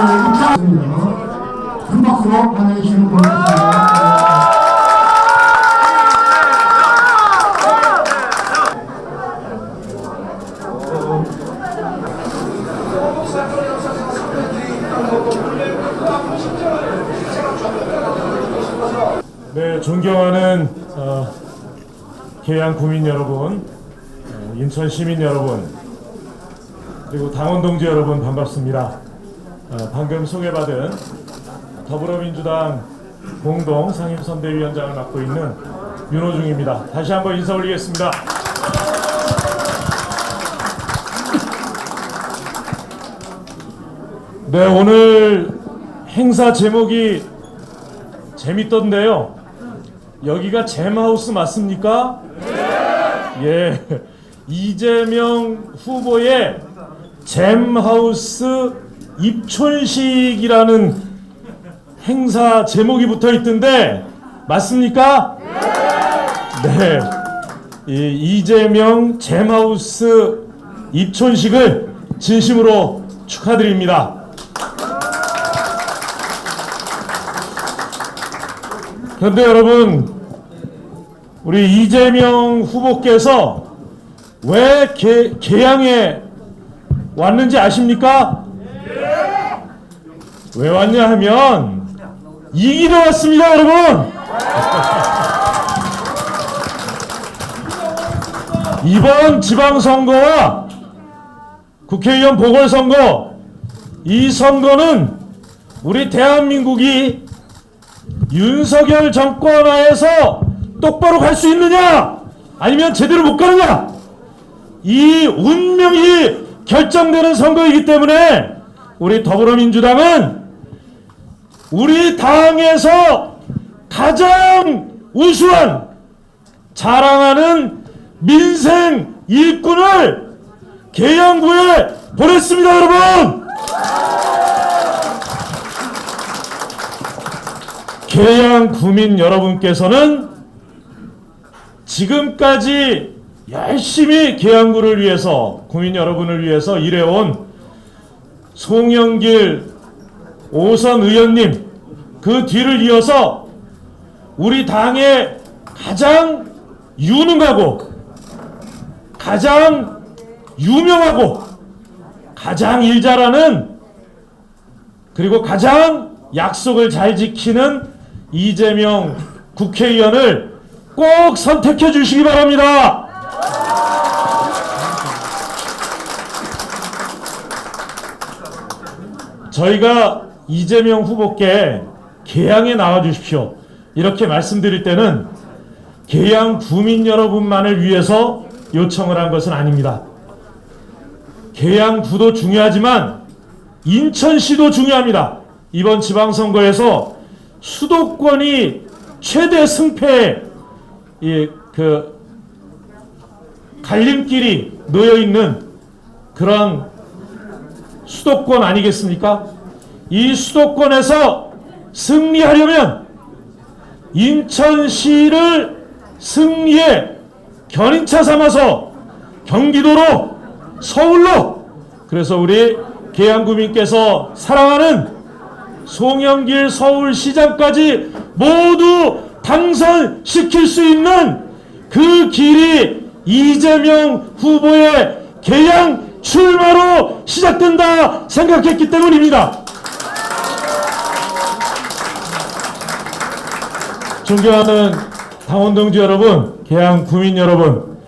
입장했습니다. 큰 박수로 환영해 주시면 고맙겠습니다. 네, 존경하는 계양 구민 여러분, 인천 시민 여러분, 그리고 당원 동지 여러분 반갑습니다. 방금 소개받은 더불어민주당 공동 상임선대위원장을 맡고 있는 윤호중입니다. 다시 한번 인사 올리겠습니다. 네, 오늘 행사 제목이 재밌던데요. 여기가 잼하우스 맞습니까? 네. 예. 이재명 후보의 잼하우스 입촌식이라는 행사 제목이 붙어 있던데 맞습니까? 네. 이재명 잼하우스 입촌식을 진심으로 축하드립니다. 그런데 여러분, 우리 이재명 후보께서 왜 계양에 왔는지 아십니까? 왜 왔냐 하면 이기러 왔습니다, 여러분. 이번 지방선거와 국회의원 보궐선거, 이 선거는 우리 대한민국이 윤석열 정권 하에서 똑바로 갈 수 있느냐 아니면 제대로 못 가느냐, 이 운명이 결정되는 선거이기 때문에 우리 더불어민주당은 우리 당에서 가장 우수한 자랑하는 민생 일꾼을 계양구에 보냈습니다, 여러분. 계양 구민 여러분께서는 지금까지 열심히 계양구를 위해서, 구민 여러분을 위해서 일해온 송영길 오선 의원님, 그 뒤를 이어서 우리 당의 가장 유능하고 가장 유명하고 가장 일 잘하는, 그리고 가장 약속을 잘 지키는 이재명 국회의원을 꼭 선택해 주시기 바랍니다. 저희가 이재명 후보께 계양에 나와 주십시오 이렇게 말씀드릴 때는 계양 구민 여러분만을 위해서 요청을 한 것은 아닙니다. 계양구도 중요하지만 인천시도 중요합니다. 이번 지방선거에서 수도권이 최대 승패에 갈림길이 놓여있는 그런 수도권 아니겠습니까? 이 수도권에서 승리하려면 인천시를 승리의 견인차 삼아서 경기도로, 서울로, 그래서 우리 계양구민께서 사랑하는 송영길 서울시장까지 모두 당선시킬 수 있는 그 길이 이재명 후보의 계양 출마로 시작된다 생각했기 때문입니다. 존경하는 당원 동지 여러분, 계양 구민 여러분,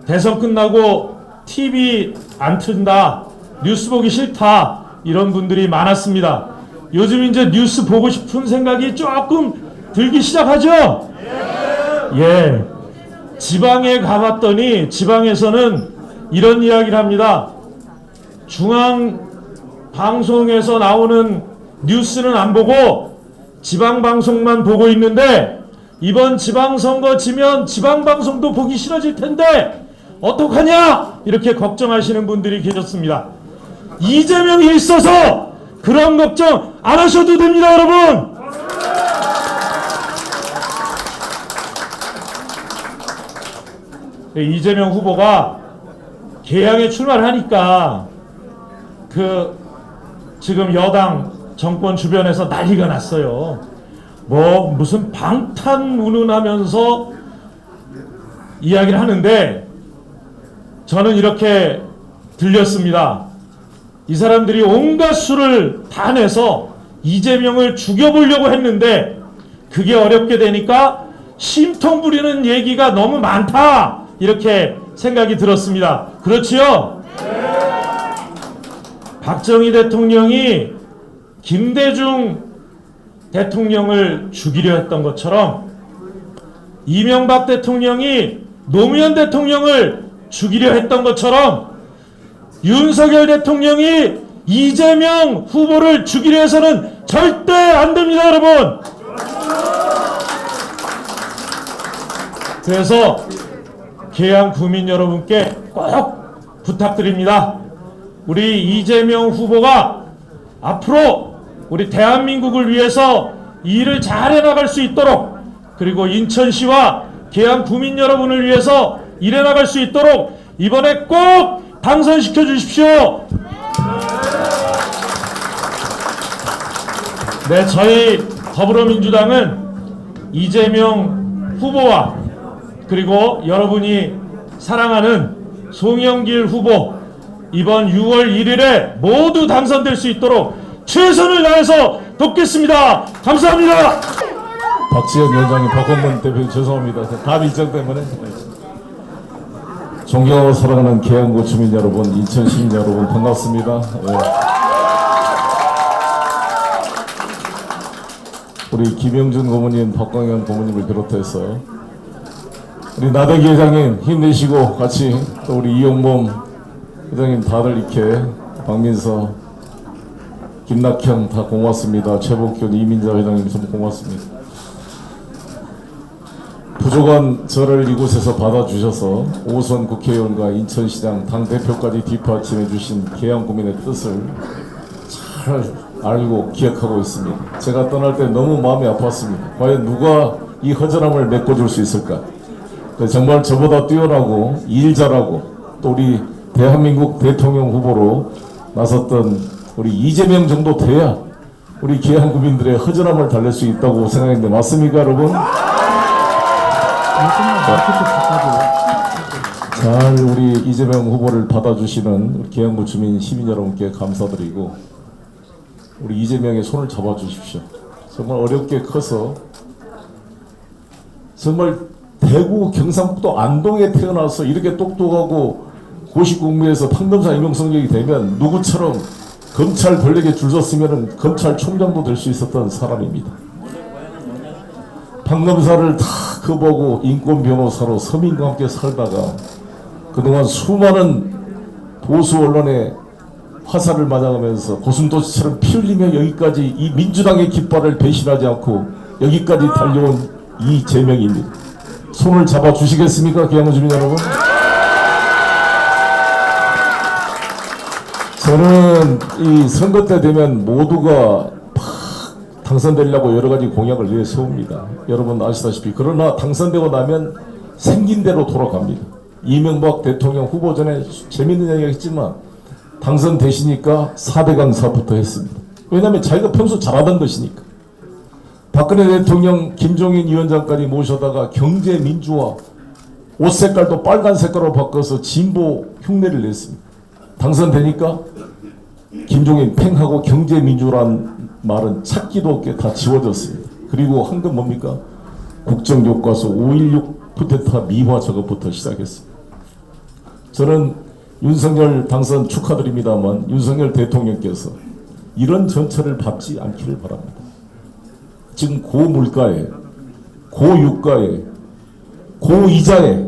대선 끝나고 TV 안 튼다, 뉴스 보기 싫다, 이런 분들이 많았습니다. 요즘 이제 뉴스 보고 싶은 생각이 조금 들기 시작하죠? 예. 지방에 가봤더니 지방에서는 이런 이야기를 합니다. 중앙 방송에서 나오는 뉴스는 안 보고 지방 방송만 보고 있는데 이번 지방선거 지면 지방 방송도 보기 싫어질 텐데 어떡하냐? 이렇게 걱정하시는 분들이 계셨습니다. 이재명이 있어서 그런 걱정 안 하셔도 됩니다, 여러분. 이재명 후보가 계양에 출마를 하니까 지금 여당 정권 주변에서 난리가 났어요. 뭐 무슨 방탄문운하면서 이야기를 하는데 저는 이렇게 들렸습니다. 이 사람들이 온갖 수를 다 내서 이재명을 죽여보려고 했는데 그게 어렵게 되니까 심통 부리는 얘기가 너무 많다, 이렇게 생각이 들었습니다. 그렇지요? 박정희 대통령이 김대중 대통령을 죽이려 했던 것처럼 이명박 대통령이 노무현 대통령을 죽이려 했던 것처럼 윤석열 대통령이 이재명 후보를 죽이려 해서는 절대 안 됩니다, 여러분. 그래서 계양 구민 여러분께 꼭 부탁드립니다. 우리 이재명 후보가 앞으로 우리 대한민국을 위해서 일을 잘 해나갈 수 있도록, 그리고 인천시와 계양 구민 여러분을 위해서 일해 나갈 수 있도록 이번에 꼭 당선시켜 주십시오. 네, 저희 더불어민주당은 이재명 후보와 그리고 여러분이 사랑하는 송영길 후보 이번 6월 1일에 모두 당선될 수 있도록 최선을 다해서 돕겠습니다. 감사합니다. 박지원 위원장님, 박원문 대표 죄송합니다. 다음 일정 때문에. 존경하고 사랑하는 계양구 주민 여러분, 인천 시민 여러분, 반갑습니다. 예. 우리 김영준 고모님, 박광현 고모님을 비롯해서 우리 나대기 회장님 힘내시고, 같이 또 우리 이용범 회장님 다들 이렇게, 박민서, 김낙형 다 고맙습니다. 최복현, 이민자 회장님 좀 고맙습니다. 부족한 저를 이곳에서 받아주셔서 오선 국회의원과 인천시장 당대표까지 뒷받침해 주신 계양구민의 뜻을 잘 알고 기억하고 있습니다. 제가 떠날 때 너무 마음이 아팠습니다. 과연 누가 이 허전함을 메꿔줄 수 있을까? 정말 저보다 뛰어나고 일 잘하고 또 우리 대한민국 대통령 후보로 나섰던 우리 이재명 정도 돼야 우리 계양구민들의 허전함을 달랠 수 있다고 생각했는데 맞습니까, 여러분? 잘 우리 이재명 후보를 받아주시는 우리 계양구 주민 시민 여러분께 감사드리고, 우리 이재명의 손을 잡아주십시오. 정말 어렵게 커서 정말 대구 경상북도 안동에 태어나서 이렇게 똑똑하고 고시공부해서 판검사 임용 성적이 되면 누구처럼 검찰 권력에 줄 섰으면 검찰총장도 될 수 있었던 사람입니다. 판검사를 다 커보고 인권 변호사로 서민과 함께 살다가 그동안 수많은 보수 언론에 화살을 맞아가면서 고슴도치처럼 피 흘리며 여기까지 이 민주당의 깃발을 배신하지 않고 여기까지 달려온 이재명입니다. 손을 잡아주시겠습니까, 계양구 주민 여러분? 저는 이 선거 때 되면 모두가 당선되려고 여러 가지 공약을 내세웁니다. 여러분 아시다시피. 그러나 당선되고 나면 생긴 대로 돌아갑니다. 이명박 대통령 후보 전에 재밌는 이야기 했지만 당선되시니까 4대 강사부터 했습니다. 왜냐하면 자기가 평소 잘하던 것이니까. 박근혜 대통령, 김종인 위원장까지 모셔다가 경제 민주화, 옷 색깔도 빨간 색깔로 바꿔서 진보 흉내를 냈습니다. 당선되니까 김종인 팽하고 경제 민주라는 말은 찾기도 없게 다 지워졌습니다. 그리고 한 건 뭡니까? 국정교과서 5.16 쿠데타 미화 작업부터 시작했습니다. 저는 윤석열 당선 축하드립니다만 윤석열 대통령께서 이런 전철을 밟지 않기를 바랍니다. 지금 고물가에, 고유가에, 고이자에,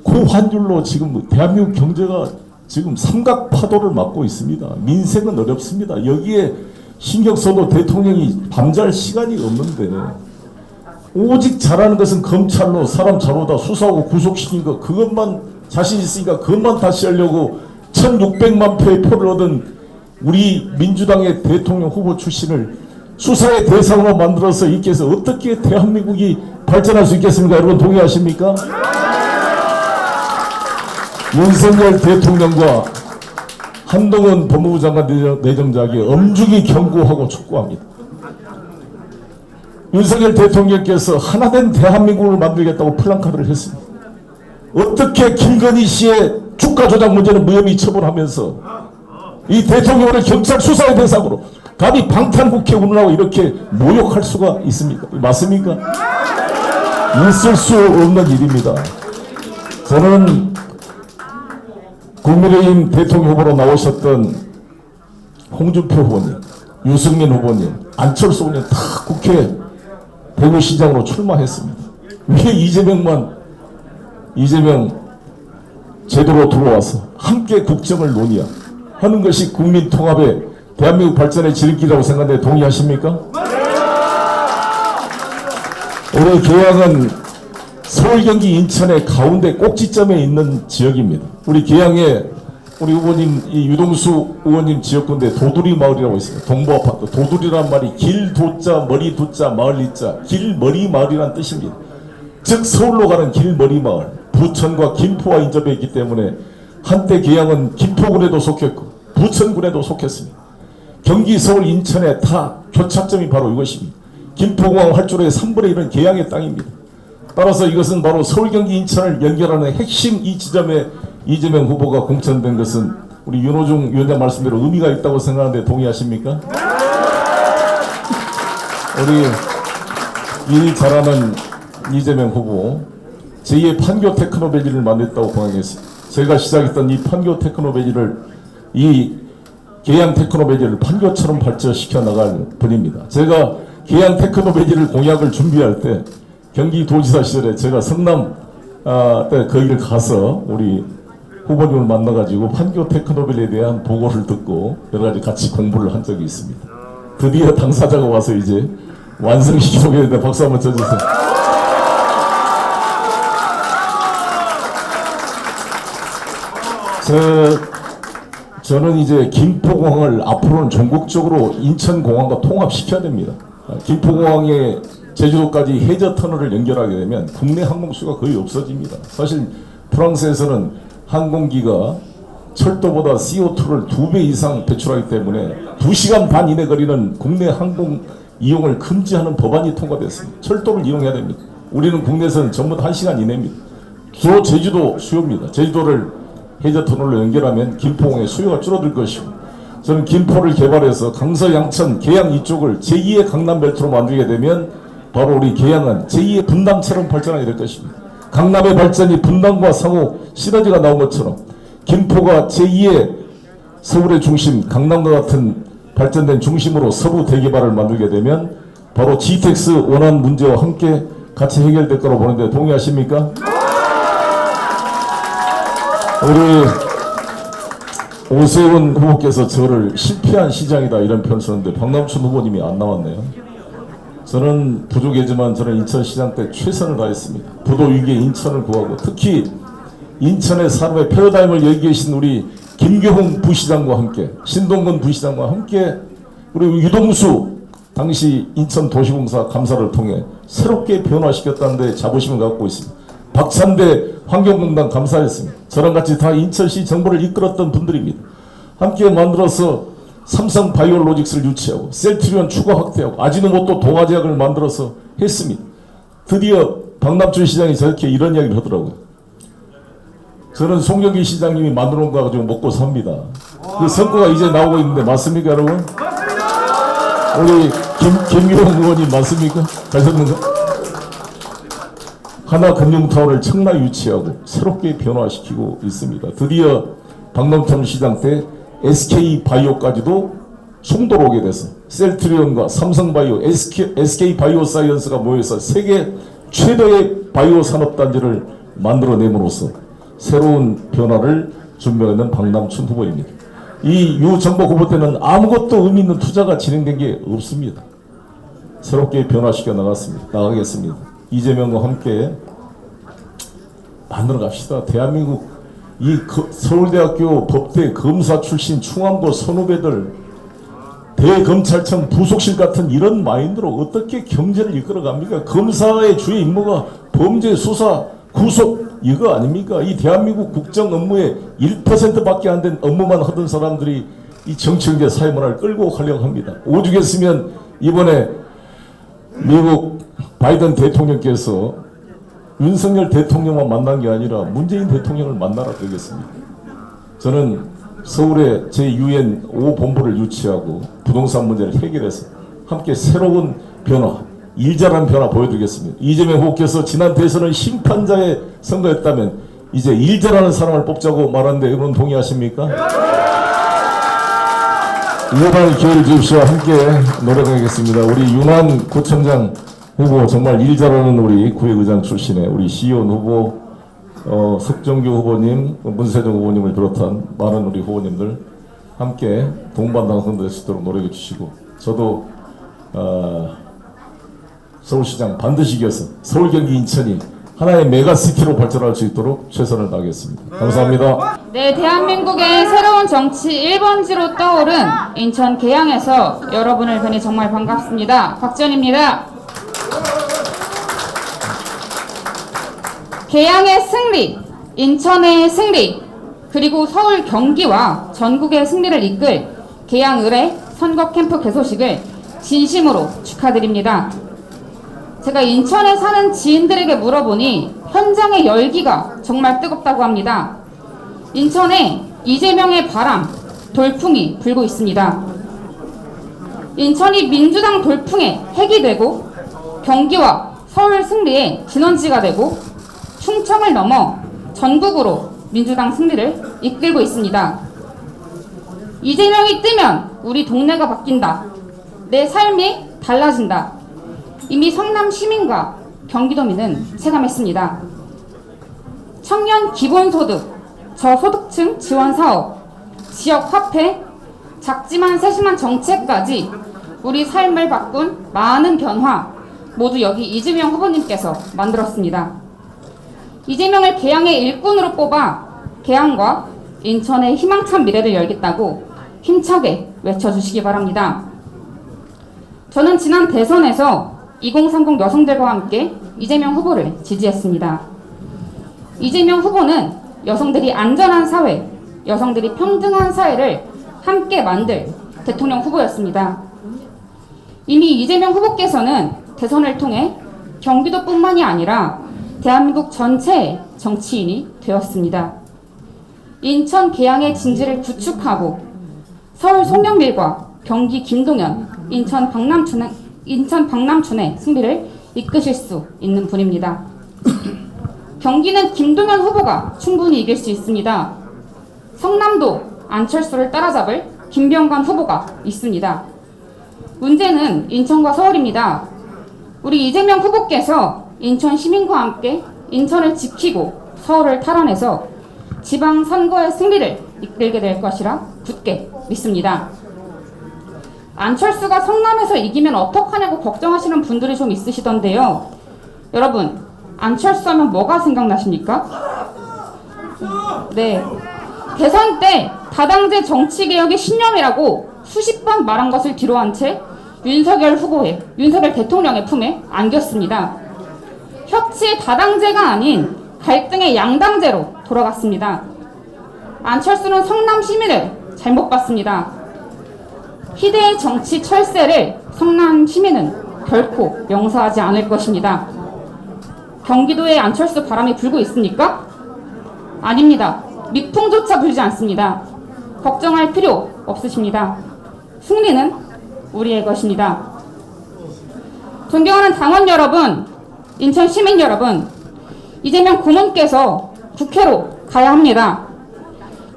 고환율로 지금 대한민국 경제가 지금 삼각파도를 맞고 있습니다. 민생은 어렵습니다. 여기에 신경 써도 대통령이 밤잘 시간이 없는데 오직 잘하는 것은 검찰로 사람 잡아다 수사하고 구속시킨 거, 그것만 자신 있으니까 그것만 다시 하려고 1600만 표의 표를 얻은 우리 민주당의 대통령 후보 출신을 수사의 대상으로 만들어서 있게 해서 어떻게 대한민국이 발전할 수 있겠습니까? 여러분 동의하십니까? 윤석열 대통령과 한동훈 법무부 장관 내정자에게 엄중히 경고하고 촉구합니다. 윤석열 대통령께서 하나된 대한민국을 만들겠다고 플랜카드를 했습니다. 어떻게 김건희 씨의 주가 조작 문제는 무혐의 처분하면서 이 대통령을 경찰 수사의 대상으로 감히 방탄국회의원하고 이렇게 모욕할 수가 있습니까? 맞습니까? 있을 수 없는 일입니다. 저는 국민의힘 대통령 후보로 나오셨던 홍준표 후보님, 유승민 후보님, 안철수 후보님 다 국회 대구시장으로 출마했습니다. 왜 이재명 제도로 들어와서 함께 국정을 논의하는 것이 국민 통합의 대한민국 발전의 지름길이라고 생각하는데 동의하십니까? 우리 계양은 서울, 경기, 인천의 가운데 꼭지점에 있는 지역입니다. 우리 계양에 우리 후보님 이 유동수 의원님 지역군데 도두리 마을이라고 있습니다. 동부아파트 도두리란 말이 길 도자 머리 도자 마을 이자 길머리 마을이란 뜻입니다. 즉 서울로 가는 길머리 마을, 부천과 김포와 인접해 있기 때문에 한때 계양은 김포군에도 속했고 부천군에도 속했습니다. 경기, 서울, 인천의 다 교착점이 바로 이것입니다. 김포공항 활주로의 3분의 1은 계양의 땅입니다. 따라서 이것은 바로 서울, 경기, 인천을 연결하는 핵심 이 지점에 이재명 후보가 공천된 것은 우리 윤호중 위원장 말씀대로 의미가 있다고 생각하는데 동의하십니까? 우리 일 잘하는 이재명 후보 제2의 판교 테크노밸리를 만들었다고 공약했습니다. 제가 시작했던 이 판교 테크노밸리를 이 계양 테크노밸리를 판교처럼 발전시켜 나갈 분입니다. 제가 계양 테크노밸리를 공약을 준비할 때 경기도지사 시절에 제가 성남 때 거기를 가서 우리 후보님을 만나가지고 판교 테크노밸리에 대한 보고를 듣고 여러 가지 같이 공부를 한 적이 있습니다. 드디어 당사자가 와서 이제 완성시키고 있는데 박수 한번 쳐주세요. 저는 이제 김포공항을 앞으로는 전국적으로 인천공항과 통합시켜야 됩니다. 김포공항에 제주도까지 해저 터널을 연결하게 되면 국내 항공수가 거의 없어집니다. 사실 프랑스에서는 항공기가 철도보다 CO2를 2배 이상 배출하기 때문에 2시간 반 이내 거리는 국내 항공 이용을 금지하는 법안이 통과됐습니다. 철도를 이용해야 됩니다. 우리는 국내에서는 전부 다 1시간 이내입니다. 주로 제주도 수요입니다. 제주도를 해저 터널로 연결하면 김포공항의 수요가 줄어들 것이고, 저는 김포를 개발해서 강서, 양천, 계양 이쪽을 제2의 강남벨트로 만들게 되면 바로 우리 계양은 제2의 분당처럼 발전하게 될 것입니다. 강남의 발전이 분당과 상호 시너지가 나온 것처럼 김포가 제2의 서울의 중심, 강남과 같은 발전된 중심으로 서부 대개발을 만들게 되면 바로 GTX 원안 문제와 함께 같이 해결될 거라고 보는데 동의하십니까? 우리 오세훈 후보께서 저를 실패한 시장이다 이런 표현을 썼는데 박남춘 후보님이 안 나왔네요. 저는 부족하지만 저는 인천시장 때 최선을 다했습니다. 부도 위기에 인천을 구하고 특히 인천의 산업의 패러다임을 여기 계신 우리 김교훈 부시장과 함께 신동근 부시장과 함께 우리 유동수 당시 인천도시공사 감사를 통해 새롭게 변화시켰다는 데 자부심을 갖고 있습니다. 박찬대 환경공단 감사했습니다. 저랑 같이 다 인천시 정부를 이끌었던 분들입니다. 함께 만들어서 삼성 바이오로직스를 유치하고 셀트리온 추가 확대하고 아지노모토 동아제약을 만들어서 했습니다. 드디어 박남춘 시장이 저렇게 이런 이야기를 하더라고요. 저는 송영길 시장님이 만들어 놓은 거 가지고 먹고 삽니다. 그 성과가 이제 나오고 있는데 맞습니까 여러분? 우리 김유홍 의원님 맞습니까? 가셨는가? 하나금융타운을 청라 유치하고 새롭게 변화시키고 있습니다. 드디어 박남춘 시장 때 SK바이오까지도 송도로 오게 돼서 셀트리온과 삼성바이오, SK바이오사이언스가 모여서 세계 최대의 바이오 산업단지를 만들어냄으로써 새로운 변화를 준비하는 박남춘 후보입니다. 이 유정복 후보 때는 아무것도 의미 있는 투자가 진행된 게 없습니다. 새롭게 변화시켜 나가겠습니다. 이재명과 함께 만들어 갑시다. 대한민국 이 서울대학교 법대 검사 출신 충암고 선후배들 대검찰청 부속실 같은 이런 마인드로 어떻게 경제를 이끌어 갑니까? 검사의 주요 임무가 범죄 수사 구속 이거 아닙니까? 이 대한민국 국정 업무의 1%밖에 안 된 업무만 하던 사람들이 이 정치경제 사회문화를 끌고 가려고 합니다. 오죽했으면 이번에 미국 바이든 대통령께서 윤석열 대통령만 만난 게 아니라 문재인 대통령을 만나라 그러겠습니다. 저는 서울에 제6엔 5본부를 유치하고 부동산 문제를 해결해서 함께 새로운 변화, 일자란 변화 보여드리겠습니다. 이재명 후보께서 지난 대선은 심판자의 선거였다면 이제 일자라는 사람을 뽑자고 말하는데 여러분 동의하십니까? 이번에 기회를 주십시오. 함께 노력하겠습니다. 우리 윤환 구청장 후보 정말 일자라는 우리 구의장 출신의 우리 시의원 후보 석정규 후보님, 문세정 후보님을 비롯한 많은 우리 후보님들 함께 동반 당선될 수 있도록 노력해 주시고 저도 서울시장 반드시 이겨서 서울, 경기, 인천이 하나의 메가시티로 발전할 수 있도록 최선을 다하겠습니다. 감사합니다. 네, 대한민국의 새로운 정치 1번지로 떠오른 인천 계양에서 여러분을 뵈니 정말 반갑습니다. 박지원입니다. 계양의 승리, 인천의 승리, 그리고 서울, 경기와 전국의 승리를 이끌 계양 을의 선거 캠프 개소식을 진심으로 축하드립니다. 제가 인천에 사는 지인들에게 물어보니 현장의 열기가 정말 뜨겁다고 합니다. 인천에 이재명의 바람, 돌풍이 불고 있습니다. 인천이 민주당 돌풍의 핵이 되고 경기와 서울 승리의 진원지가 되고 충청을 넘어 전국으로 민주당 승리를 이끌고 있습니다. 이재명이 뜨면 우리 동네가 바뀐다. 내 삶이 달라진다. 이미 성남 시민과 경기도민은 체감했습니다. 청년 기본소득, 저소득층 지원 사업, 지역 화폐, 작지만 세심한 정책까지 우리 삶을 바꾼 많은 변화 모두 여기 이재명 후보님께서 만들었습니다. 이재명을 계양의 일꾼으로 뽑아 계양과 인천의 희망찬 미래를 열겠다고 힘차게 외쳐주시기 바랍니다. 저는 지난 대선에서 2030 여성들과 함께 이재명 후보를 지지했습니다. 이재명 후보는 여성들이 안전한 사회, 여성들이 평등한 사회를 함께 만들 대통령 후보였습니다. 이미 이재명 후보께서는 대선을 통해 경기도뿐만이 아니라 대한민국 전체의 정치인이 되었습니다. 인천 계양의 진지를 구축하고 서울 송영길과 경기 김동연, 인천 박남춘의 승리를 이끄실 수 있는 분입니다. 경기는 김동연 후보가 충분히 이길 수 있습니다. 성남도 안철수를 따라잡을 김병관 후보가 있습니다. 문제는 인천과 서울입니다. 우리 이재명 후보께서 인천 시민과 함께 인천을 지키고 서울을 탈환해서 지방 선거의 승리를 이끌게 될 것이라 굳게 믿습니다. 안철수가 성남에서 이기면 어떡하냐고 걱정하시는 분들이 좀 있으시던데요. 여러분, 안철수 하면 뭐가 생각나십니까? 네, 대선 때 다당제 정치개혁의 신념이라고 수십 번 말한 것을 뒤로한 채 윤석열 대통령의 품에 안겼습니다. 협치의 다당제가 아닌 갈등의 양당제로 돌아갔습니다. 안철수는 성남 시민을 잘못 봤습니다. 희대의 정치 철새를 성남 시민은 결코 용서하지 않을 것입니다. 경기도에 안철수 바람이 불고 있습니까? 아닙니다. 미풍조차 불지 않습니다. 걱정할 필요 없으십니다. 승리는 우리의 것입니다. 존경하는 당원 여러분, 인천 시민 여러분, 이재명 고문께서 국회로 가야 합니다.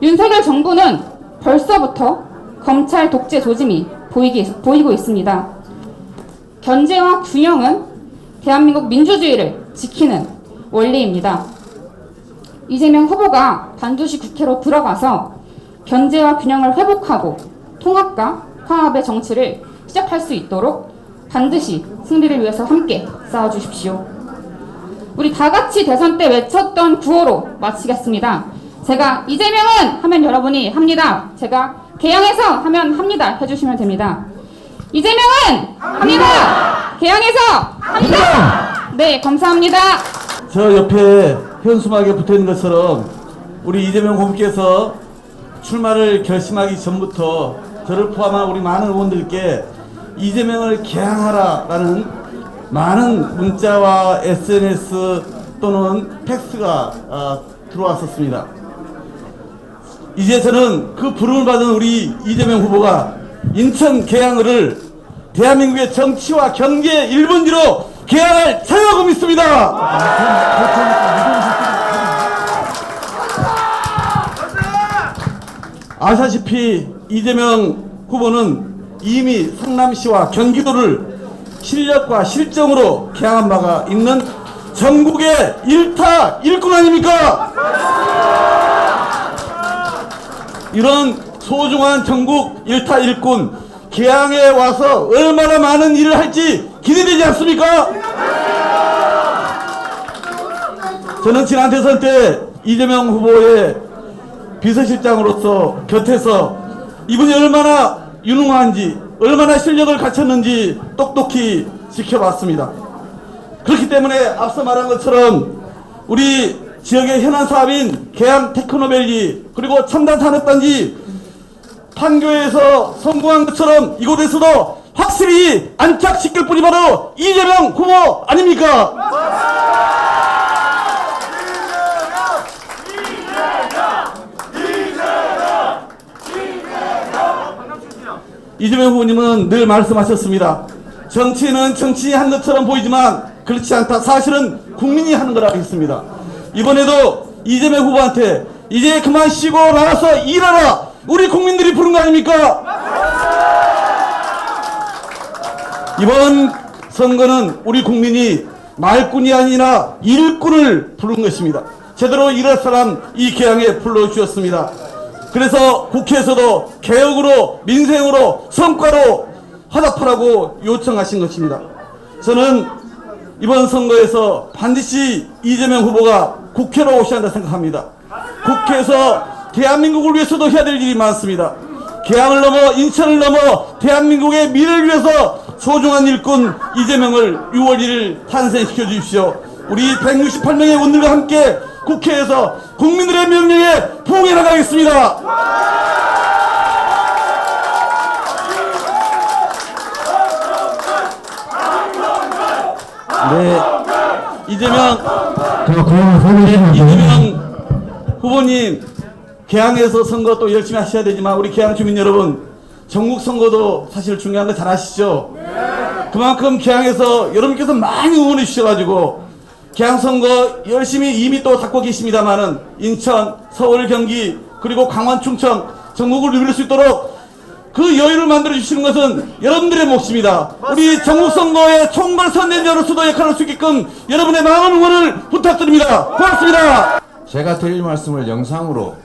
윤석열 정부는 벌써부터 검찰 독재 조짐이 보이고 있습니다. 견제와 균형은 대한민국 민주주의를 지키는 원리입니다. 이재명 후보가 반드시 국회로 들어가서 견제와 균형을 회복하고 통합과 화합의 정치를 시작할 수 있도록 반드시 승리를 위해서 함께 싸워주십시오. 우리 다 같이 대선 때 외쳤던 구호로 마치겠습니다. 제가 이재명은 하면 여러분이 합니다. 제가 계양에서 하면 합니다 해주시면 됩니다. 이재명은 합니다. 계양에서 합니다. 네, 감사합니다. 저 옆에 현수막에 붙어 있는 것처럼 우리 이재명 후보께서 출마를 결심하기 전부터 저를 포함한 우리 많은 의원들께 이재명을 개항하라라는 많은 문자와 SNS 또는 팩스가 들어왔었습니다. 이제 저는 그 부름을 받은 우리 이재명 후보가 인천 개항을 대한민국의 정치와 경제 1분지로 개항할 자유하고 믿습니다. 아시다시피 이재명 후보는 이미 성남시와 경기도를 실력과 실정으로 개항한 바가 있는 전국의 일타 일꾼 아닙니까? 이런 소중한 전국 일타 일꾼 개항에 와서 얼마나 많은 일을 할지 기대되지 않습니까? 저는 지난 대선 때 이재명 후보의 비서실장으로서 곁에서 이분이 얼마나 유능한지 얼마나 실력을 갖췄는지 똑똑히 지켜봤습니다. 그렇기 때문에 앞서 말한 것처럼 우리 지역의 현안 사업인 계양 테크노밸리 그리고 첨단 산업단지 판교에서 성공한 것처럼 이곳에서도 확실히 안착시킬 분이 바로 이재명 후보 아닙니까? 이재명 후보님은 늘 말씀하셨습니다. 정치는 정치인이 한 것처럼 보이지만 그렇지 않다. 사실은 국민이 하는 거라고 했습니다. 이번에도 이재명 후보한테 이제 그만 쉬고 나와서 일하라. 우리 국민들이 부른 거 아닙니까? 이번 선거는 우리 국민이 말꾼이 아니라 일꾼을 부른 것입니다. 제대로 일할 사람 이 개항에 불러주셨습니다. 그래서 국회에서도 개혁으로 민생으로 성과로 화답하라고 요청하신 것입니다. 저는 이번 선거에서 반드시 이재명 후보가 국회로 오셔야 한다 생각합니다. 국회에서 대한민국을 위해서도 해야 될 일이 많습니다. 개항을 넘어 인천을 넘어 대한민국의 미래를 위해서 소중한 일꾼 이재명을 6월 1일 탄생시켜 주십시오. 우리 168명의 의원들과 함께 국회에서 국민들의 명령에 부응해 나가겠습니다. 네, 이재명 후보님 개항에서 선거 또 열심히 하셔야 되지만 우리 개항 주민 여러분 전국 선거도 사실 중요한 거 잘 아시죠? 그만큼 개항에서 여러분께서 많이 응원해 주셔가지고 개항 선거 열심히 이미 또 닦고 계십니다만은 인천, 서울, 경기 그리고 강원, 충청 전국을 누빌 수 있도록 그 여유를 만들어 주시는 것은 여러분들의 몫입니다. 우리 전국 선거의 총괄 선대위원으로서도 역할을 할 수 있게끔 여러분의 많은 응원을 부탁드립니다. 고맙습니다. 제가 드릴 말씀을 영상으로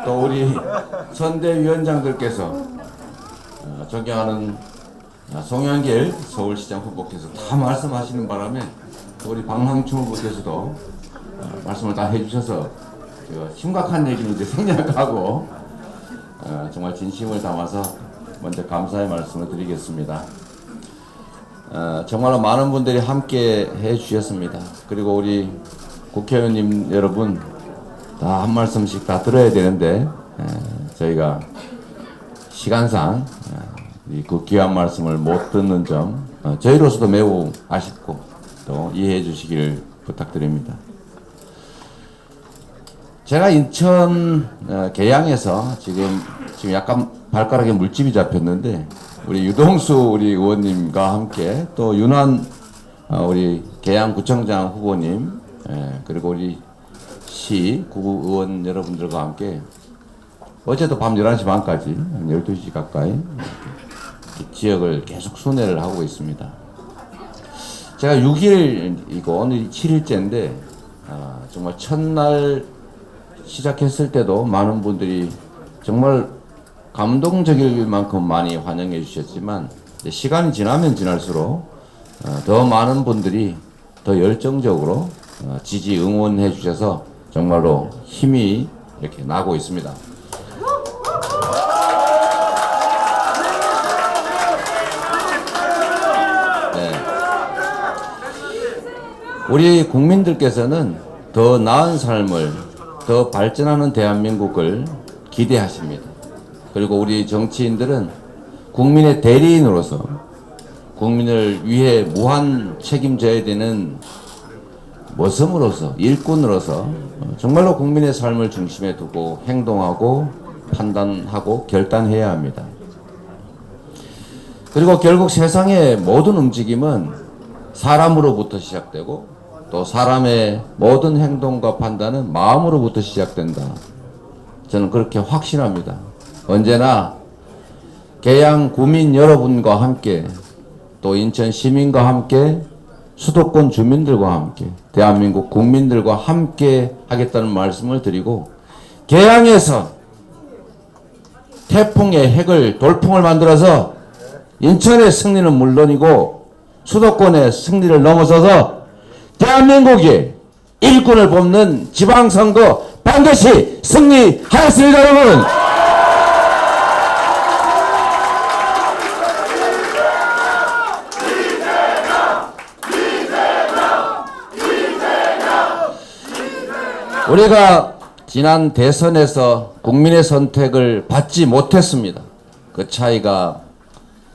또 우리 선대위원장들께서 존경하는 송영길 서울시장 후보께서 다 말씀하시는 바람에 우리 박랑춘 후보께서도 말씀을 다 해주셔서 심각한 얘기는 이제 생략하고 정말 진심을 담아서 먼저 감사의 말씀을 드리겠습니다. 정말로 많은 분들이 함께 해주셨습니다. 그리고 우리 국회의원님 여러분 다 한 말씀씩 다 들어야 되는데 저희가 시간상 그 귀한 말씀을 못 듣는 점 저희로서도 매우 아쉽고 또 이해해 주시기를 부탁드립니다. 제가 인천 계양에서 지금 약간 발가락에 물집이 잡혔는데 우리 유동수 우리 의원님과 함께 또 윤환 우리 계양구청장 후보님 그리고 우리 시 구구 의원 여러분들과 함께 어제도 밤 11시 반까지 한 12시 가까이 지역을 계속 순회를 하고 있습니다. 제가 6일이고 오늘 7일째인데 정말 첫날 시작했을 때도 많은 분들이 정말 감동적일 만큼 많이 환영해 주셨지만 시간이 지나면 지날수록 더 많은 분들이 더 열정적으로 지지 응원해 주셔서 정말로 힘이 이렇게 나고 있습니다. 우리 국민들께서는 더 나은 삶을, 더 발전하는 대한민국을 기대하십니다. 그리고 우리 정치인들은 국민의 대리인으로서 국민을 위해 무한 책임져야 되는 모섬으로서, 일꾼으로서 정말로 국민의 삶을 중심에 두고 행동하고 판단하고 결단해야 합니다. 그리고 결국 세상의 모든 움직임은 사람으로부터 시작되고 또 사람의 모든 행동과 판단은 마음으로부터 시작된다. 저는 그렇게 확신합니다. 언제나 계양 구민 여러분과 함께 또 인천 시민과 함께 수도권 주민들과 함께 대한민국 국민들과 함께 하겠다는 말씀을 드리고 계양에서 태풍의 핵을 돌풍을 만들어서 인천의 승리는 물론이고 수도권의 승리를 넘어서서 대한민국의 일꾼을 뽑는 지방선거 반드시 승리하였습니다, 여러분! 우리가 지난 대선에서 국민의 선택을 받지 못했습니다. 그 차이가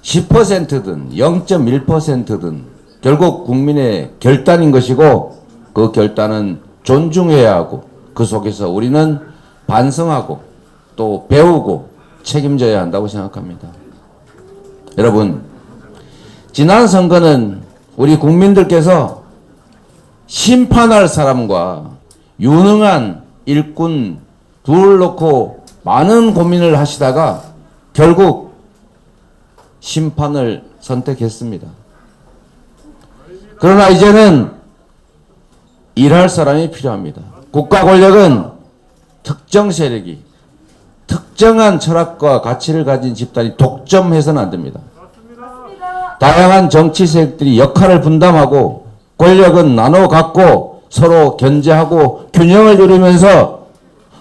10%든 0.1%든 결국 국민의 결단인 것이고 그 결단은 존중해야 하고 그 속에서 우리는 반성하고 또 배우고 책임져야 한다고 생각합니다. 여러분, 지난 선거는 우리 국민들께서 심판할 사람과 유능한 일꾼 둘을 놓고 많은 고민을 하시다가 결국 심판을 선택했습니다. 그러나 이제는 일할 사람이 필요합니다. 국가 권력은 특정 세력이 특정한 철학과 가치를 가진 집단이 독점해서는 안 됩니다. 다양한 정치 세력들이 역할을 분담하고 권력은 나눠 갖고 서로 견제하고 균형을 이루면서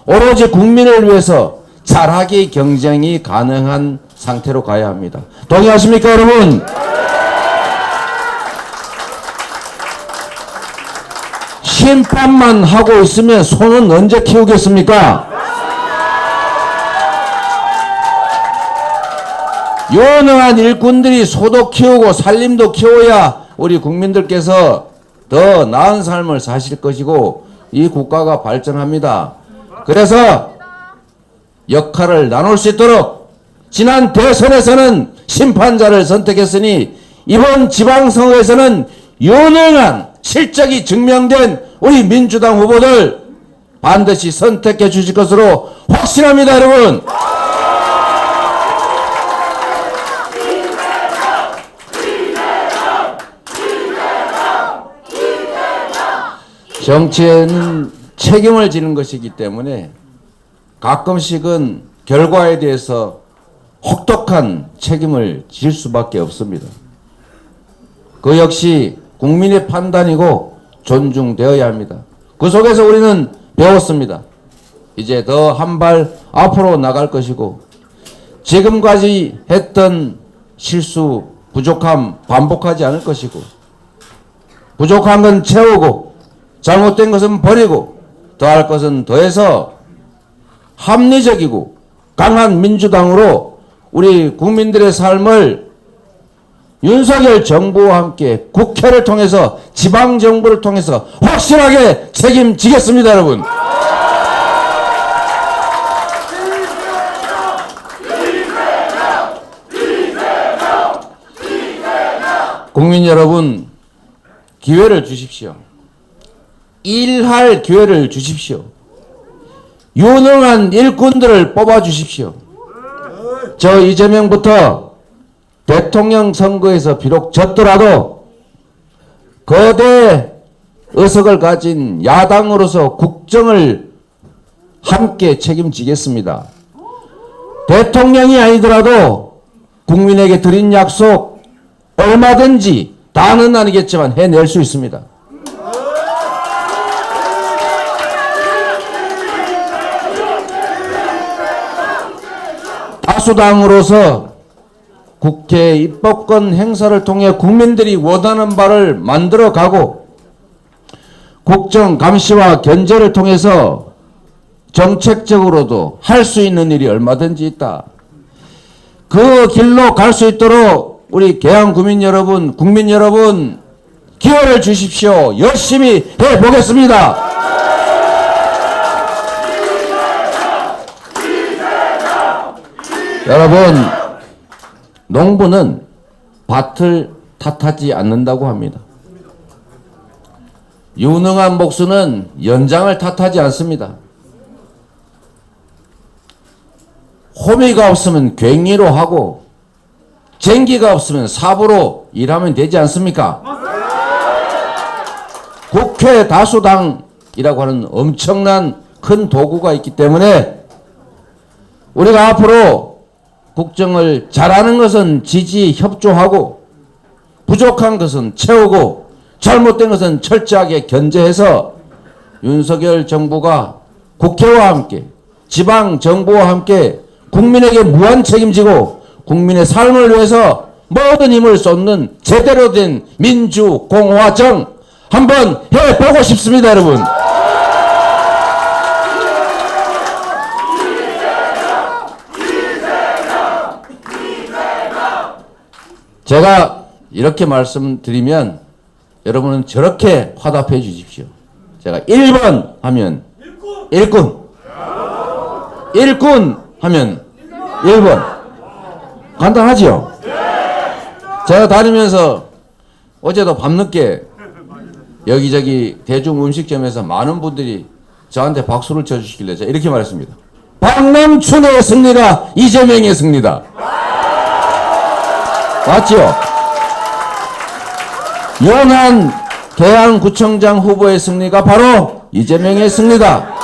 오로지 국민을 위해서 잘하기 경쟁이 가능한 상태로 가야 합니다. 동의하십니까, 여러분? 심판만 하고 있으면 소는 언제 키우겠습니까? 유능한 일꾼들이 소도 키우고 살림도 키워야 우리 국민들께서 더 나은 삶을 사실 것이고 이 국가가 발전합니다. 그래서 역할을 나눌 수 있도록 지난 대선에서는 심판자를 선택했으니 이번 지방선거에서는 유능한 실적이 증명된 우리 민주당 후보들 반드시 선택해 주실 것으로 확신합니다, 여러분. 정치에는 책임을 지는 것이기 때문에 가끔씩은 결과에 대해서 혹독한 책임을 질 수밖에 없습니다. 그 역시 국민의 판단이고 존중되어야 합니다. 그 속에서 우리는 배웠습니다. 이제 더 한 발 앞으로 나갈 것이고 지금까지 했던 실수, 부족함 반복하지 않을 것이고 부족한 건 채우고 잘못된 것은 버리고 더할 것은 더해서 합리적이고 강한 민주당으로 우리 국민들의 삶을 윤석열 정부와 함께 국회를 통해서 지방정부를 통해서 확실하게 책임지겠습니다, 여러분. 국민 여러분, 기회를 주십시오. 일할 기회를 주십시오. 유능한 일꾼들을 뽑아 주십시오. 저 이재명부터 대통령 선거에서 비록 졌더라도 거대 의석을 가진 야당으로서 국정을 함께 책임지겠습니다. 대통령이 아니더라도 국민에게 드린 약속 얼마든지 다는 아니겠지만 해낼 수 있습니다. 다수당으로서 국회 입법권 행사를 통해 국민들이 원하는 바를 만들어가고 국정 감시와 견제를 통해서 정책적으로도 할 수 있는 일이 얼마든지 있다. 그 길로 갈 수 있도록 우리 계양 구민 여러분, 국민 여러분 기회를 주십시오. 열심히 해보겠습니다. 여러분, 농부는 밭을 탓하지 않는다고 합니다. 유능한 목수는 연장을 탓하지 않습니다. 호미가 없으면 괭이로 하고 쟁기가 없으면 삽으로 일하면 되지 않습니까? 국회 다수당이라고 하는 엄청난 큰 도구가 있기 때문에 우리가 앞으로 국정을 잘하는 것은 지지 협조하고 부족한 것은 채우고 잘못된 것은 철저하게 견제해서 윤석열 정부가 국회와 함께 지방 정부와 함께 국민에게 무한 책임지고 국민의 삶을 위해서 모든 힘을 쏟는 제대로 된 민주공화정 한번 해보고 싶습니다, 여러분. 제가 이렇게 말씀드리면 여러분은 저렇게 화답해 주십시오. 제가 1번 하면 일꾼, 일꾼 하면 1번. 간단하지요? 제가 다니면서 어제도 밤늦게 여기저기 대중 음식점에서 많은 분들이 저한테 박수를 쳐주시길래 제가 이렇게 말했습니다. 박남춘의 승리가 이재명의 승리다. 맞죠? 연한 계양구청장 후보의 승리가 바로 이재명의 승리다.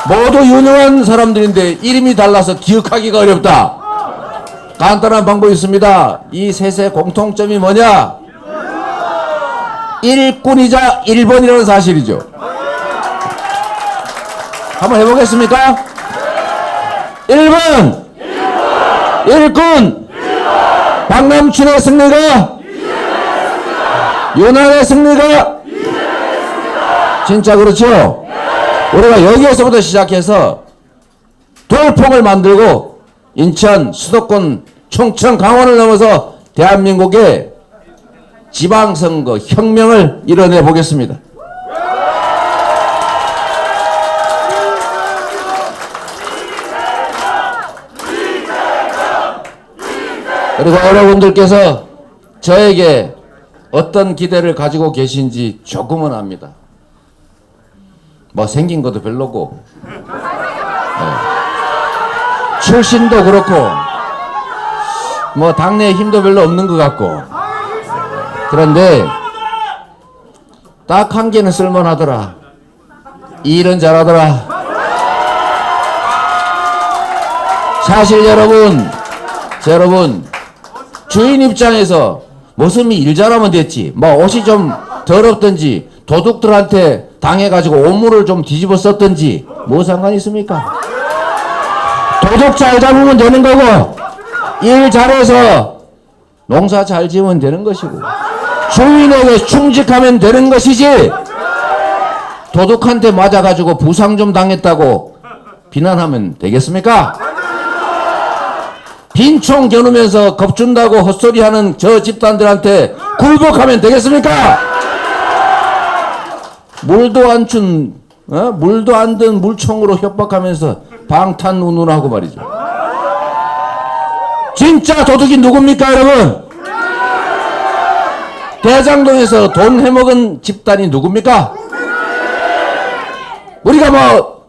모두 유능한 사람들인데 이름이 달라서 기억하기가 어렵다. 간단한 방법이 있습니다. 이 셋의 공통점이 뭐냐? 일꾼이자 1번이라는 사실이죠. 한번 해보겠습니까? 1번 일꾼 박남춘의 승리가 윤한의 승리가 진짜 그렇죠? 우리가 여기에서부터 시작해서 돌풍을 만들고 인천, 수도권, 충청, 강원을 넘어서 대한민국의 지방선거 혁명을 이뤄내 보겠습니다. 그리고 여러분들께서 저에게 어떤 기대를 가지고 계신지 조금은 압니다. 뭐 생긴 것도 별로고 출신도 그렇고 뭐 당내에 힘도 별로 없는 것 같고 그런데 딱 한 개는 쓸만하더라. 일은 잘하더라. 사실 여러분 주인 입장에서 모습이 일 잘하면 됐지. 뭐 옷이 좀 더럽든지 도둑들한테 당해가지고 옷물을 좀 뒤집어 썼든지 뭐 상관이 있습니까? 도둑 잘 잡으면 되는 거고 일 잘해서 농사 잘 지으면 되는 것이고 주인에게 충직하면 되는 것이지 도둑한테 맞아가지고 부상 좀 당했다고 비난하면 되겠습니까? 빈총 겨누면서 겁준다고 헛소리하는 저 집단들한테 굴복하면 되겠습니까? 물도 안 든 물총으로 협박하면서 방탄운운하고 말이죠. 진짜 도둑이 누굽니까, 여러분? 대장동에서 돈 해먹은 집단이 누굽니까? 우리가 뭐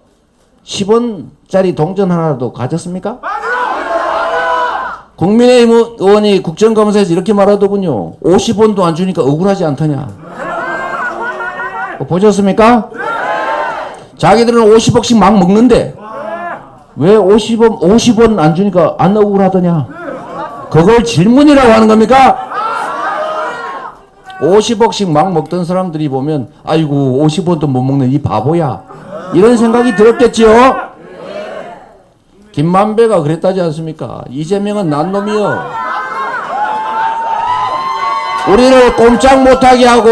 10원짜리 동전 하나도 가졌습니까? 국민의힘 의원이 국정감사에서 이렇게 말하더군요. 50원도 안 주니까 억울하지 않더냐. 보셨습니까? 자기들은 50억씩 막 먹는데 왜 50원 안 주니까 안 억울하더냐. 그걸 질문이라고 하는 겁니까? 50억씩 막 먹던 사람들이 보면 아이고 50원도 못 먹는 이 바보야 이런 생각이 들었겠지요. 김만배가 그랬다지 않습니까? 이재명은 난 놈이요. 우리를 꼼짝 못하게 하고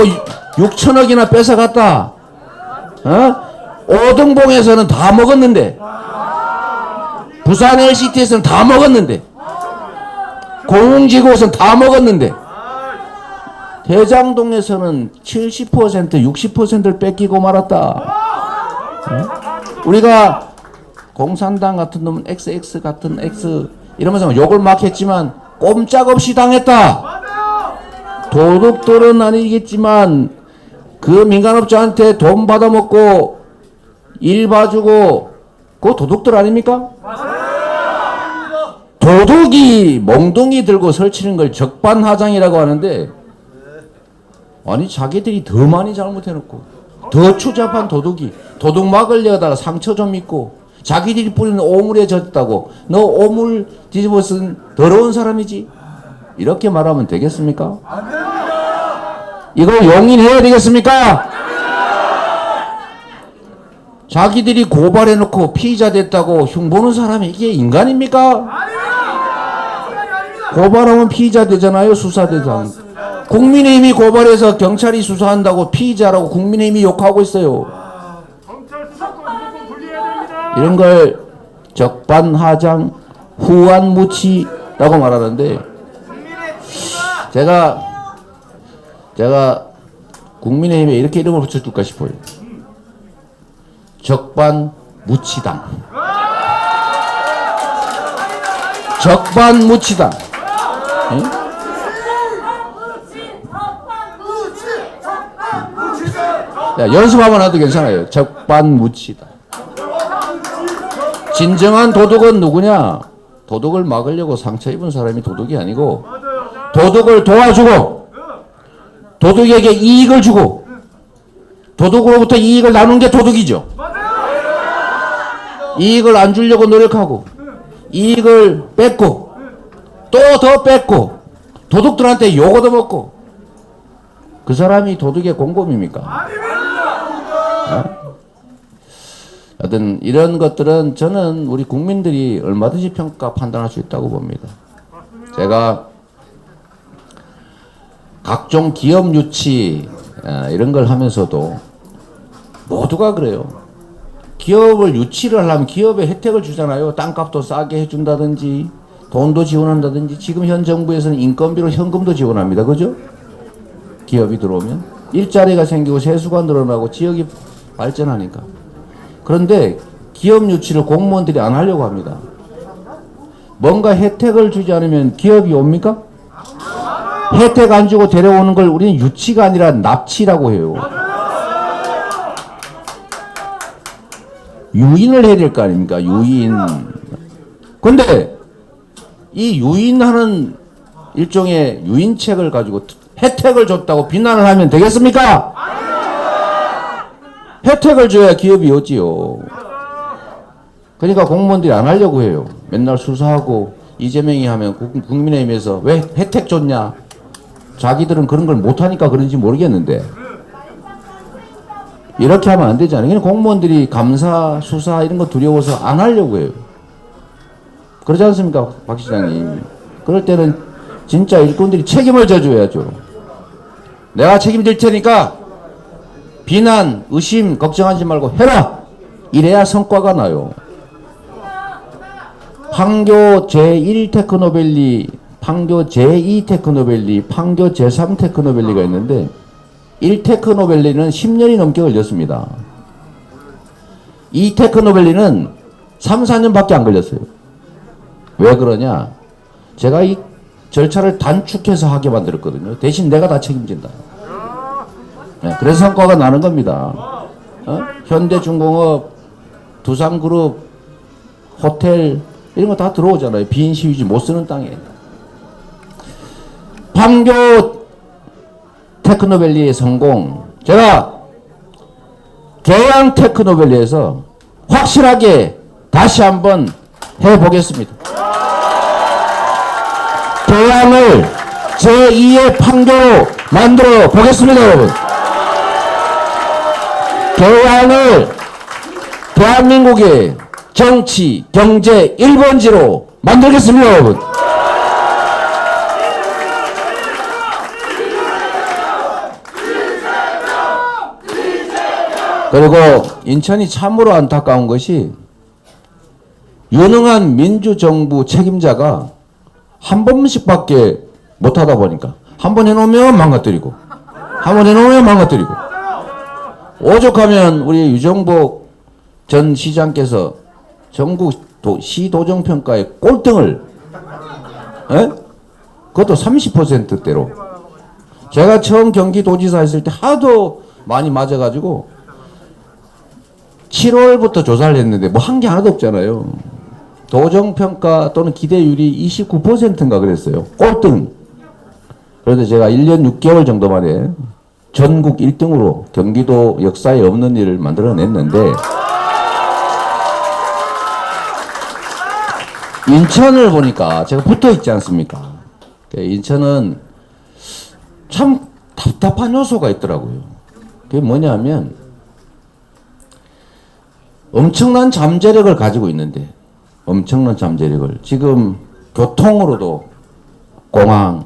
6천억이나 뺏어갔다. 5등봉에서는 다 먹었는데, 부산 LCT에서는 다 먹었는데, 공흥지구에서는 다 먹었는데, 대장동에서는 70%, 60%를 뺏기고 말았다. 우리가 공산당 같은 놈은 XX 같은 X 이러면서 욕을 막 했지만 꼼짝없이 당했다. 도둑들은 아니겠지만 그 민간업자한테 돈 받아먹고 일 봐주고 그거 도둑들 아닙니까? 도둑이 몽둥이 들고 설치는 걸 적반하장이라고 하는데, 아니 자기들이 더 많이 잘못해놓고 더 추잡한 도둑이 도둑 막으려다가 상처 좀 입고 자기들이 뿌리는 오물에 젖었다고 너 오물 뒤집어 쓴 더러운 사람이지, 이렇게 말하면 되겠습니까? 이걸 용인해야 되겠습니까? 자기들이 고발해놓고 피의자 됐다고 흉보는 사람이 이게 인간입니까? 고발하면 피의자 되잖아요. 수사대상. 국민의힘이 고발해서 경찰이 수사한다고 피의자라고 국민의힘이 욕하고 있어요. 이런 걸 적반하장 후안무치라고 말하는데, 제가 국민의힘에 이렇게 이름을 붙여줄까 싶어요. 적반무치당. 적반무치당. 응? 야, 연습하면 해도 괜찮아요. 적반무치다. 진정한 도둑은 누구냐? 도둑을 막으려고 상처 입은 사람이 도둑이 아니고, 도둑을 도와주고 도둑에게 이익을 주고 도둑으로부터 이익을 나누는 게 도둑이죠. 이익을 안 주려고 노력하고 이익을 뺏고 또 더 뺏고 도둑들한테 욕 얻어먹고, 그 사람이 도둑의 공범입니까? 하여튼 이런 것들은 저는 우리 국민들이 얼마든지 평가 판단할 수 있다고 봅니다. 제가 각종 기업 유치 이런 걸 하면서도 모두가 그래요. 기업을 유치를 하려면 기업에 혜택을 주잖아요. 땅값도 싸게 해준다든지 돈도 지원한다든지. 지금 현 정부에서는 인건비로 현금도 지원합니다. 그죠? 기업이 들어오면 일자리가 생기고 세수가 늘어나고 지역이 발전하니까. 그런데 기업 유치를 공무원들이 안 하려고 합니다. 뭔가 혜택을 주지 않으면 기업이 옵니까? 혜택 안 주고 데려오는 걸 우리는 유치가 아니라 납치라고 해요. 유인을 해야 될 거 아닙니까? 유인. 근데 이 유인하는 일종의 유인책을 가지고 혜택을 줬다고 비난을 하면 되겠습니까? 혜택을 줘야 기업이 오지요. 그러니까 공무원들이 안 하려고 해요. 맨날 수사하고 이재명이 하면 국민의힘에서 왜 혜택 줬냐? 자기들은 그런 걸 못하니까 그런지 모르겠는데 이렇게 하면 안 되잖아요. 그냥 공무원들이 감사, 수사 이런 거 두려워서 안 하려고 해요. 그러지 않습니까, 박 시장님? 그럴 때는 진짜 일꾼들이 책임을 져줘야죠. 내가 책임질 테니까 비난, 의심, 걱정하지 말고 해라! 이래야 성과가 나요. 판교 제1 테크노밸리, 판교 제2 테크노밸리, 판교 제3 테크노밸리가 있는데 1 테크노밸리는 10년이 넘게 걸렸습니다. 2 테크노밸리는 3, 4년밖에 안 걸렸어요. 왜 그러냐? 제가 이 절차를 단축해서 하게 만들었거든요. 대신 내가 다 책임진다. 네, 그래서 성과가 나는 겁니다. 현대중공업, 두산그룹, 호텔 이런 거 다 들어오잖아요. 빈시유지 못 쓰는 땅에. 판교 테크노밸리의 성공, 제가 계양 테크노밸리에서 확실하게 다시 한번 해보겠습니다. 계양을 제2의 판교로 만들어 보겠습니다, 여러분. 계양을 대한민국의 정치, 경제 1번지로 만들겠습니다, 여러분. 그리고 인천이 참으로 안타까운 것이 유능한 민주정부 책임자가 한 번씩밖에 못하다 보니까 한 번 해놓으면 망가뜨리고 한 번 해놓으면 망가뜨리고 오죽하면 우리 유정복 전 시장께서 전국 시도정평가의 꼴등을 그것도 30%대로 제가 처음 경기도지사 했을 때 하도 많이 맞아가지고 7월부터 조사를 했는데 뭐 한 게 하나도 없잖아요. 도정평가 또는 기대율이 29%인가 그랬어요. 꼴등. 그래서 제가 1년 6개월 정도 만에 전국 1등으로 경기도 역사에 없는 일을 만들어냈는데 인천을 보니까 제가 붙어있지 않습니까? 인천은 참 답답한 요소가 있더라고요. 그게 뭐냐면 엄청난 잠재력을 가지고 있는데 엄청난 잠재력을 지금 교통으로도 공항,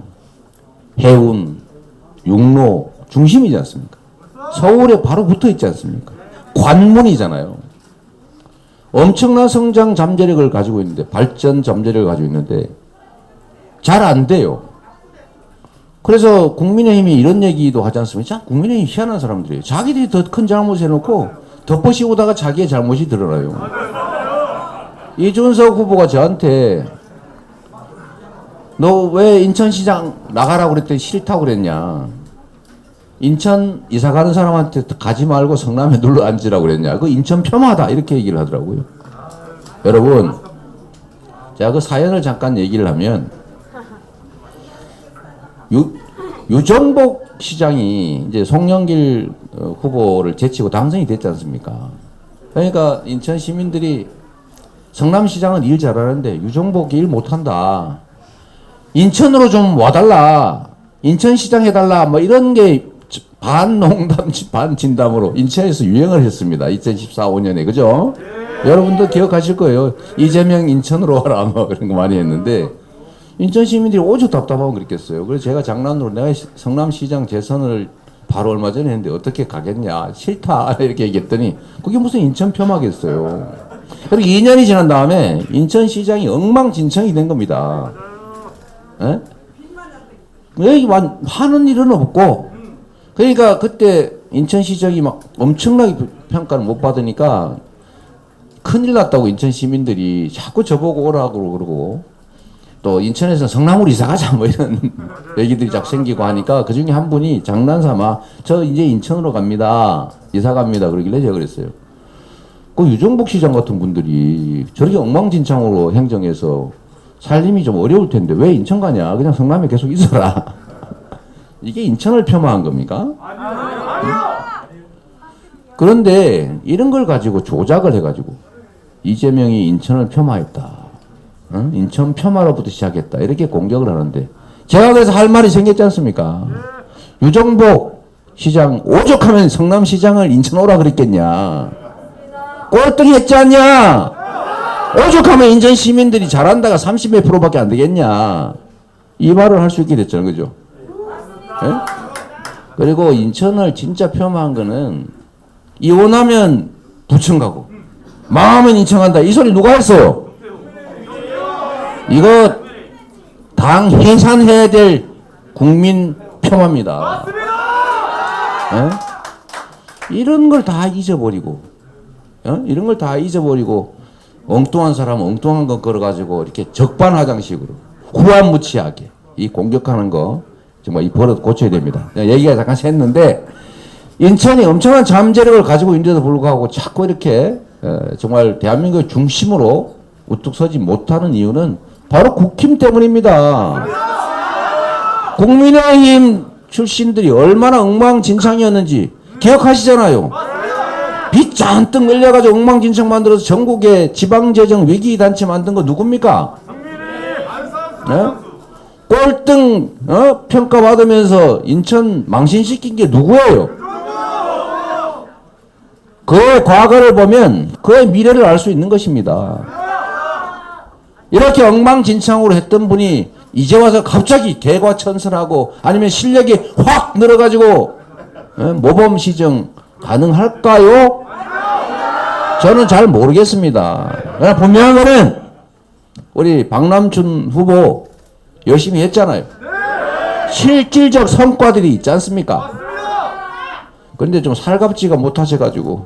해운, 육로 중심이지 않습니까? 서울에 바로 붙어 있지 않습니까? 관문이잖아요. 엄청난 성장 잠재력을 가지고 있는데 발전 잠재력을 가지고 있는데 잘 안 돼요. 그래서 국민의힘이 이런 얘기도 하지 않습니까? 국민의힘 희한한 사람들이에요. 자기들이 더 큰 잘못을 해놓고 덮어씌우다가 자기의 잘못이 드러나요. 이준석 후보가 저한테 너 왜 인천시장 나가라고 그랬더니 싫다고 그랬냐. 인천 이사 가는 사람한테 가지 말고 성남에 눌러 앉으라고 그랬냐. 그 인천 폄하다 이렇게 얘기를 하더라고요. 여러분 제가 그 사연을 잠깐 얘기를 하면 유정복 시장이 이제 송영길 후보를 제치고 당선이 됐지 않습니까? 그러니까 인천 시민들이 성남시장은 일 잘하는데 유정복이 일 못한다. 인천으로 좀 와달라. 인천시장 해달라. 뭐 이런 게 반농담 반진담으로 인천에서 유행을 했습니다. 2014, 5년에 그죠? 여러분도 기억하실 거예요. 이재명 인천으로 와라 뭐 그런 거 많이 했는데 인천 시민들이 오죽 답답하고 그랬겠어요. 그래서 제가 장난으로 내가 성남시장 재선을 바로 얼마 전에 했는데 어떻게 가겠냐. 싫다 이렇게 얘기했더니 그게 무슨 인천 폄하겠어요. 그리고 2년이 지난 다음에 인천시장이 엉망진창이 된 겁니다. 에? 여기 하는 일은 없고 그러니까 그때 인천시장이 막 엄청나게 평가를 못 받으니까 큰일 났다고 인천 시민들이 자꾸 저보고 오라고 그러고 또 인천에서 성남으로 이사 가자 뭐 이런 얘기들이 자꾸 생기고 하니까 그 중에 한 분이 장난삼아 저 이제 인천으로 갑니다. 이사 갑니다. 그러길래 제가 그랬어요. 그 유정복 시장 같은 분들이 저렇게 엉망진창으로 행정해서 살림이 좀 어려울 텐데 왜 인천 가냐. 그냥 성남에 계속 있어라. 이게 인천을 폄하한 겁니까? 그런데 이런 걸 가지고 조작을 해가지고 이재명이 인천을 폄하했다. 인천 폄하로부터 시작했다. 이렇게 공격을 하는데 제가 그래서 할 말이 생겼지 않습니까? 유정복 시장 오죽하면 성남시장을 인천 오라 그랬겠냐. 꼴등이 했지 않냐. 오죽하면 인천 시민들이 잘한다가 30몇 프로밖에 안 되겠냐. 이 말을 할 수 있게 됐잖아요. 그죠? 네? 그리고 인천을 진짜 폄하한 거는 이혼하면 부천 가고 망하면 인천 간다. 이 소리 누가 했어요? 이거 당 해산해야 될 국민 폄하입니다. 네? 이런 걸 다 잊어버리고 이런 걸 다 잊어버리고 엉뚱한 사람은 엉뚱한 거 걸어가지고 이렇게 적반하장식으로 후한무치하게 이 공격하는 거 정말 이 버릇 고쳐야 됩니다. 얘기가 잠깐 샜는데 인천이 엄청난 잠재력을 가지고 있는데도 불구하고 자꾸 이렇게 정말 대한민국의 중심으로 우뚝 서지 못하는 이유는 바로 국힘 때문입니다. 국민의힘 출신들이 얼마나 엉망진창이었는지 기억하시잖아요. 빚 잔뜩 늘려가지고 엉망진창 만들어서 전국에 지방재정 위기단체 만든 거 누굽니까? 네? 꼴등 평가받으면서 인천 망신시킨 게 누구예요? 그의 과거를 보면 그의 미래를 알 수 있는 것입니다. 이렇게 엉망진창으로 했던 분이 이제 와서 갑자기 개과천선하고 아니면 실력이 확 늘어가지고 모범시정 가능할까요? 저는 잘 모르겠습니다. 그러나 분명한 거는 우리 박남춘 후보 열심히 했잖아요. 실질적 성과들이 있지 않습니까? 근데 좀 살갑지가 못하셔가지고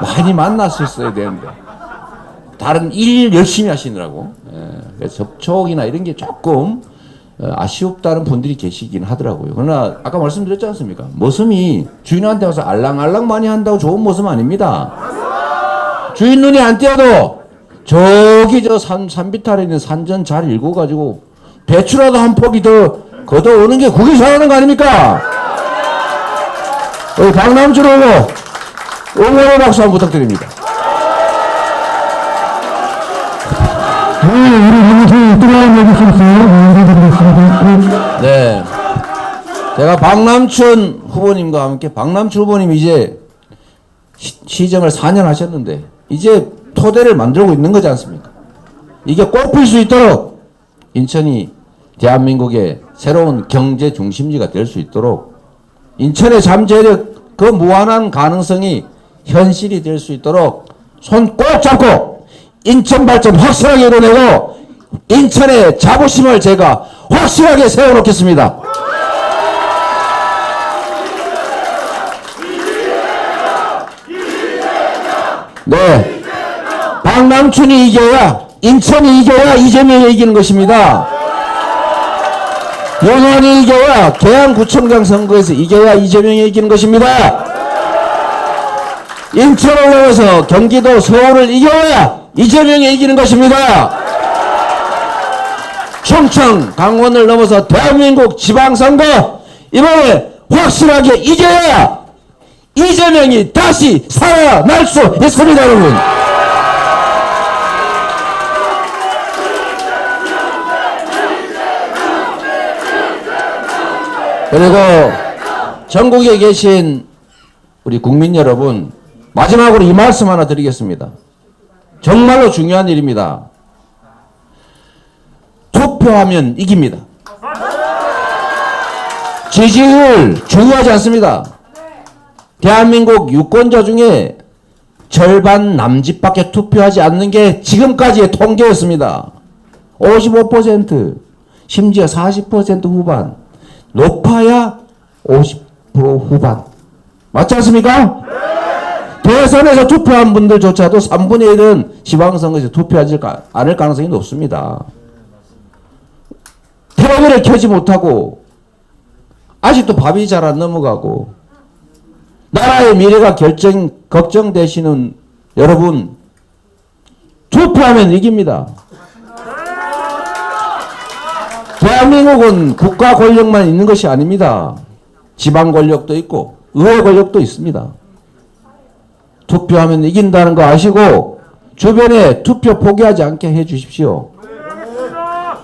많이 만났었어야 되는데 다른 일 열심히 하시느라고 그래서 접촉이나 이런 게 조금 아쉬웠다는 분들이 계시긴 하더라고요. 그러나 아까 말씀드렸지 않습니까? 모습이 주인한테 와서 알랑알랑 많이 한다고 좋은 모습 아닙니다. 주인 눈이 안 띄어도 저기 저 산비탈에 있는 산전 잘 읽어가지고 배추라도 한 포기 더 걷어오는 게 그게 잘하는 거 아닙니까? 우리 박남춘 후보 응원의 박수 한번 부탁드립니다. 네, 제가 박남춘 후보님과 함께 박남춘 후보님 이제 시정을 4년 하셨는데 이제 토대를 만들고 있는 거지 않습니까? 이게 꽃필 수 있도록 인천이 대한민국의 새로운 경제 중심지가 될 수 있도록 인천의 잠재력 그 무한한 가능성이 현실이 될 수 있도록 손 꼭 잡고 인천 발전 확실하게 이뤄내고 인천의 자부심을 제가 확실하게 세워놓겠습니다. 네, 박남춘이 이겨야 인천이 이겨야 이재명이 이기는 것입니다. 용환이 이겨야 계양구청장 선거에서 이겨야 이재명이 이기는 것입니다. 인천을 넘어서 경기도 서울을 이겨야 이재명이 이기는 것입니다. 충청 강원을 넘어서 대한민국 지방선거 이번에 확실하게 이겨야 이재명이 다시 살아날 수 있습니다, 여러분. 그리고 전국에 계신 우리 국민 여러분, 마지막으로 이 말씀 하나 드리겠습니다. 정말로 중요한 일입니다. 투표하면 이깁니다. 지지율 중요하지 않습니다. 대한민국 유권자 중에 절반 남짓밖에 투표하지 않는 게 지금까지의 통계였습니다. 55%, 심지어 40% 후반, 높아야 50% 후반. 맞지 않습니까? 대선에서 투표한 분들조차도 3분의 1은 지방선거에서 투표하지 않을 가능성이 높습니다. 텔레비를 켜지 못하고 아직도 밥이 잘 안 넘어가고 나라의 미래가 걱정되시는 여러분, 투표하면 이깁니다. 대한민국은 국가 권력만 있는 것이 아닙니다. 지방 권력도 있고 의회 권력도 있습니다. 투표하면 이긴다는 거 아시고 주변에 투표 포기하지 않게 해 주십시오.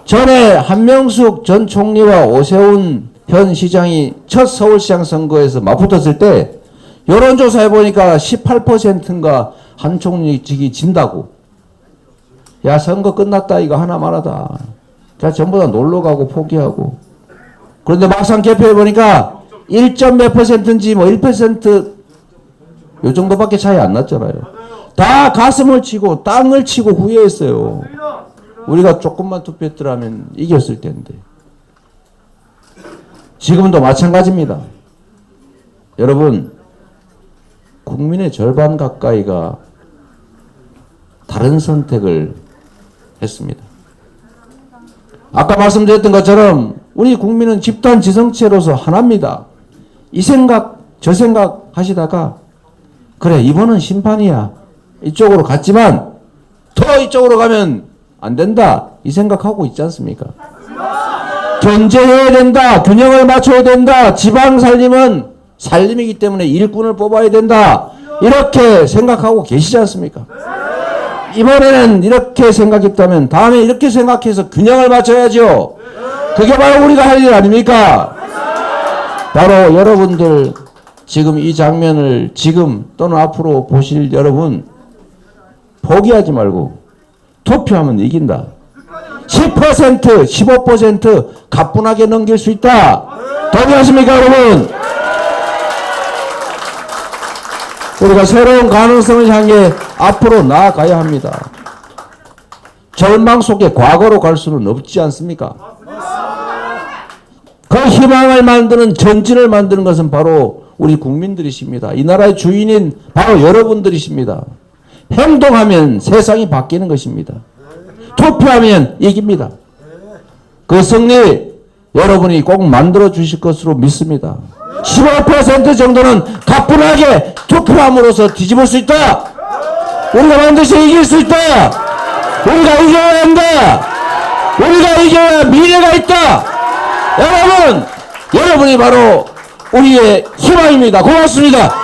전에 한명숙 전 총리와 오세훈 현 시장이 첫 서울시장 선거에서 맞붙었을 때 여론조사 해보니까 18%인가 한 총리직이 진다고. 야, 선거 끝났다 이거 하나만하다. 자, 전부 다 놀러가고 포기하고. 그런데 막상 개표해보니까 1몇 %인지 뭐 1% 요 정도밖에 차이 안 났잖아요. 다 가슴을 치고 땅을 치고 후회했어요. 우리가 조금만 투표했더라면 이겼을 텐데. 지금도 마찬가지입니다. 여러분, 국민의 절반 가까이가 다른 선택을 했습니다. 아까 말씀드렸던 것처럼 우리 국민은 집단 지성체로서 하나입니다. 이 생각 저 생각 하시다가 그래 이번은 심판이야 이쪽으로 갔지만 더 이쪽으로 가면 안 된다 이 생각하고 있지 않습니까? 견제해야 된다, 균형을 맞춰야 된다, 지방 살림은 살림이기 때문에 일꾼을 뽑아야 된다 이렇게 생각하고 계시지 않습니까? 이번에는 이렇게 생각했다면 다음에 이렇게 생각해서 균형을 맞춰야죠. 그게 바로 우리가 할 일 아닙니까? 바로 여러분들 지금 이 장면을 지금 또는 앞으로 보실 여러분 포기하지 말고 투표하면 이긴다. 10%, 15% 가뿐하게 넘길 수 있다. 동의하십니까, 여러분? 우리가 새로운 가능성을 향해 앞으로 나아가야 합니다. 절망 속에 과거로 갈 수는 없지 않습니까? 그 희망을 만드는 전진을 만드는 것은 바로 우리 국민들이십니다. 이 나라의 주인인 바로 여러분들이십니다. 행동하면 세상이 바뀌는 것입니다. 투표하면 이깁니다. 그 승리 여러분이 꼭 만들어 주실 것으로 믿습니다. 15% 정도는 가뿐하게 투표함으로써 뒤집을 수 있다. 우리가 반드시 이길 수 있다. 우리가 이겨야 한다. 우리가 이겨야 미래가 있다. 여러분이 바로 우리의 희망입니다. 고맙습니다.